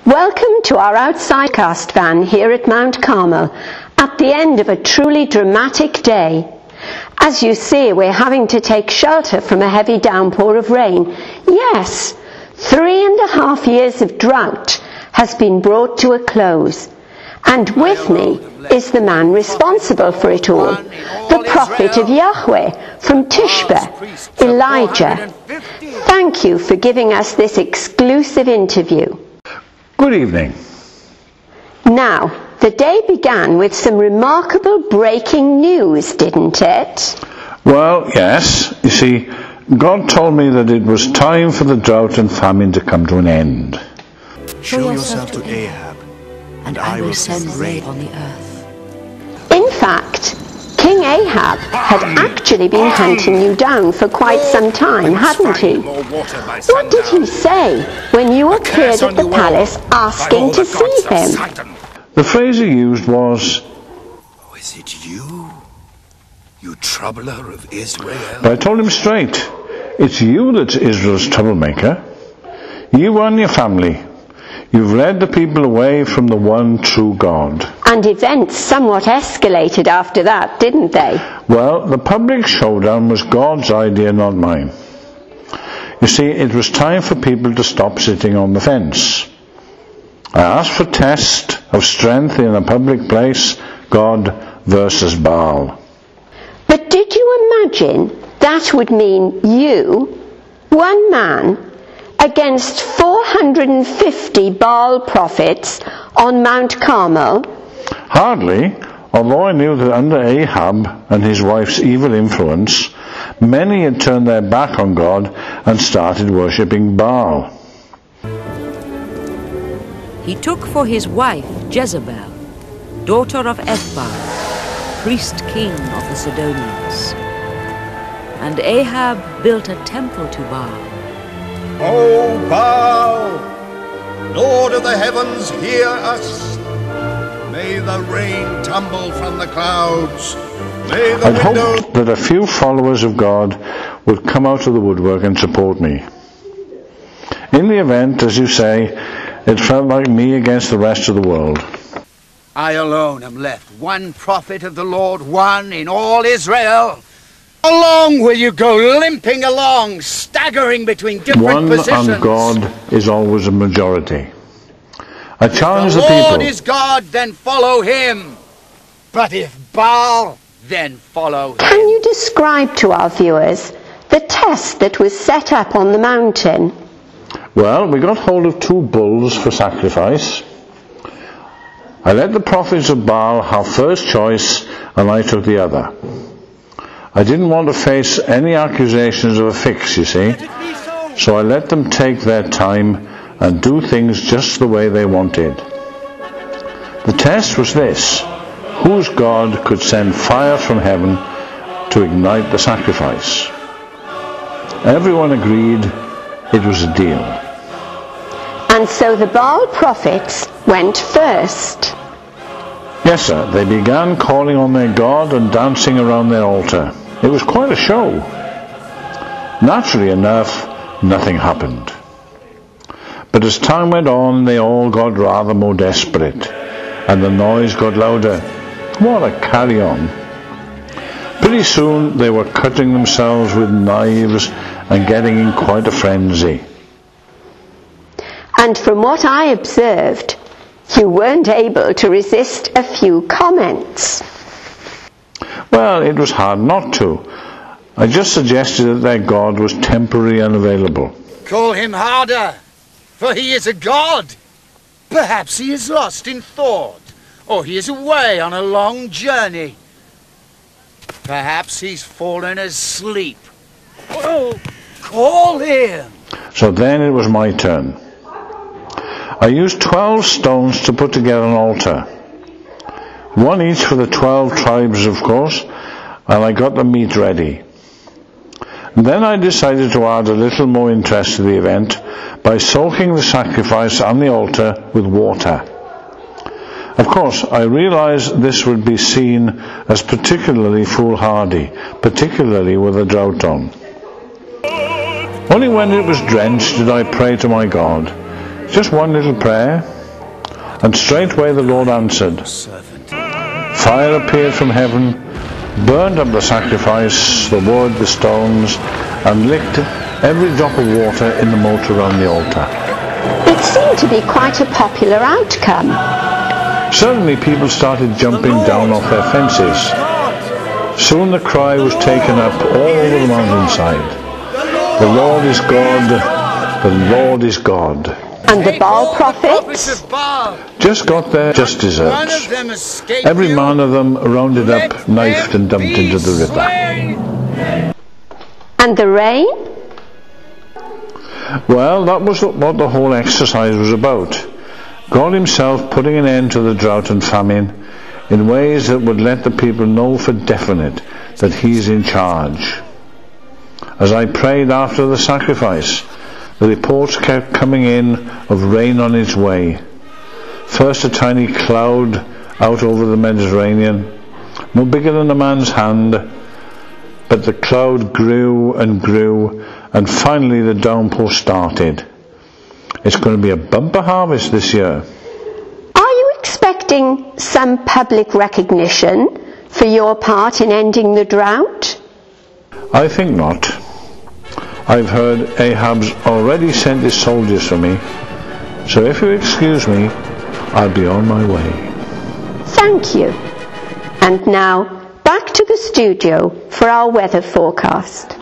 Welcome to our outside cast van here at Mount Carmel at the end of a truly dramatic day. As you see, we're having to take shelter from a heavy downpour of rain. Yes, 3.5 years of drought has been brought to a close. And with me is the man responsible for it all, the prophet of Yahweh from Tishbe, Elijah. Thank you for giving us this exclusive interview. Good evening. Now, the day began with some remarkable breaking news, didn't it? Well, yes. You see, God told me that it was time for the drought and famine to come to an end. Show yourself to Ahab, and I will send rain on the earth. In fact, King Ahab had actually been hunting you down for quite some time, hadn't he? What did he say when you appeared at the palace asking to see him? The phrase he used was, "Oh, is it you, you troubler of Israel?" but I told him straight, it's you that's Israel's troublemaker. You and your family. You've led the people away from the one true God. And events somewhat escalated after that, didn't they? Well, the public showdown was God's idea, not mine. You see, it was time for people to stop sitting on the fence. I asked for a test of strength in a public place, God versus Baal. But did you imagine that would mean you, one man, against 450 Baal prophets on Mount Carmel? Hardly, although I knew that under Ahab and his wife's evil influence, many had turned their back on God and started worshipping Baal. He took for his wife Jezebel, daughter of Baal, priest king of the Sidonians. And Ahab built a temple to Baal. O Baal, Lord of the heavens, hear us. May the rain tumble from the clouds. May the I'd windows... hoped that a few followers of God would come out of the woodwork and support me. In the event, as you say, it felt like me against the rest of the world. I alone am left, one prophet of the Lord, one in all Israel. How long will you go limping along, staggering between different positions? One on God is always a majority. I challenge the people. If the Lord people. is God, then follow him. But if Baal, then follow him. Can you describe to our viewers the test that was set up on the mountain? Well, we got hold of 2 bulls for sacrifice. I let the prophets of Baal have first choice, and I took the other. I didn't want to face any accusations of a fix, you see, so I let them take their time and do things just the way they wanted. The test was this: whose God could send fire from heaven to ignite the sacrifice? Everyone agreed it was a deal. And so the Baal prophets went first. Yes, sir. They began calling on their God and dancing around their altar. It was quite a show. Naturally enough, nothing happened. But as time went on, they all got rather more desperate, and the noise got louder. What a carry-on. Pretty soon they were cutting themselves with knives and getting in quite a frenzy. And from what I observed, you weren't able to resist a few comments. Well, it was hard not to. I just suggested that their God was temporarily unavailable. Call him harder, for he is a god. Perhaps he is lost in thought, or he is away on a long journey. Perhaps he's fallen asleep. Oh, call him. So then it was my turn. I used 12 stones to put together an altar. One each for the 12 tribes, of course, and I got the meat ready. And then I decided to add a little more interest to the event by soaking the sacrifice on the altar with water. Of course, I realized this would be seen as particularly foolhardy, particularly with a drought on. Only when it was drenched did I pray to my God, just one little prayer, and straightway the Lord answered. Fire appeared from heaven, burned up the sacrifice, the wood, the stones, and licked every drop of water in the moat around the altar. It seemed to be quite a popular outcome. Suddenly people started jumping down off their fences. Soon the cry was taken up all over the mountainside. The Lord is God, the Lord is God. And the Baal prophets? Just got there, just deserts. Every man of them rounded up, knifed and dumped into the river. And the rain? Well, that was what the whole exercise was about. God himself putting an end to the drought and famine in ways that would let the people know for definite that he's in charge. As I prayed after the sacrifice, the reports kept coming in of rain on its way. First a tiny cloud out over the Mediterranean, no bigger than a man's hand, but the cloud grew and grew, and finally the downpour started. It's going to be a bumper harvest this year. Are you expecting some public recognition for your part in ending the drought? I think not. I've heard Ahab's already sent his soldiers for me, so if you excuse me, I'll be on my way. Thank you. And now, back to the studio for our weather forecast.